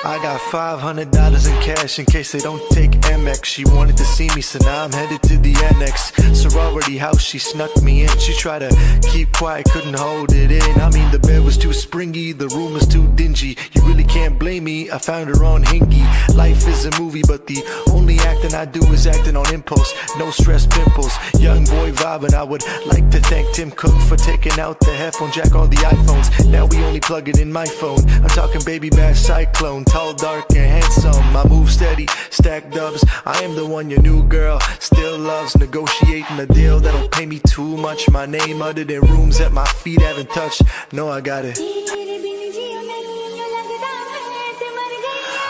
I got $500 in cash in case they don't take Amex. She wanted to see me, so now I'm headed to the annex. Sorority house, she snuck me in. She tried to keep quiet, couldn't hold it in. I mean, the bed was too springy, the room was too dingy. You really can't blame me, I found her on Hingy. Life is a movie, but the only acting I do is acting on impulse. No stress pimples, young boy vibing. I would like to thank Tim Cook for taking out the headphone jack on the iPhones. Now we only plug it in my phone. I'm talking baby bash cyclone, tall, dark, and handsome. I move steady, stack dubs. I am the one your new girl still loves. Negotiating a deal that'll pay me too much. My name uttered in rooms that my feet haven't touched. No, I got it.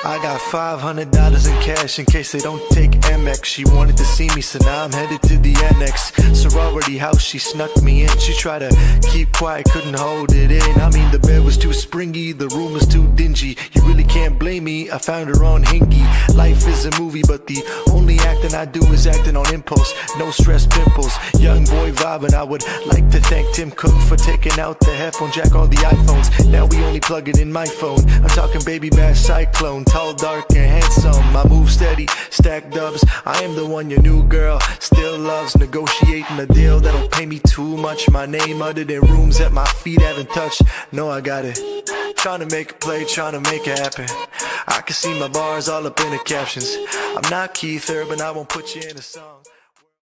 I got $500 in cash in case they don't take Amex. She wanted to see me, so now I'm headed to the annex. Sorority house, she snuck me in. She tried to keep quiet, couldn't hold it in. I mean, the bed was too springy, the room was too dingy. You really can't blame me, I found her on Hingy. Life is a movie, but the only acting I do is acting on impulse. No stress pimples, young boy vibing. I would like to thank Tim Cook for taking out the headphone jack on the iPhones. Now we only plug it in my phone. I'm talking baby bash cyclone, tall, dark, and handsome. I move steady, stack dubs. I am the one your new girl still loves. Negotiating a deal that'll pay me too much. My name uttered in rooms that my feet haven't touched. No, I got it. Trying to make a play, trying to make it happen. I can see my bars all up in the captions. I'm not Keith Urban, I won't put you in a song.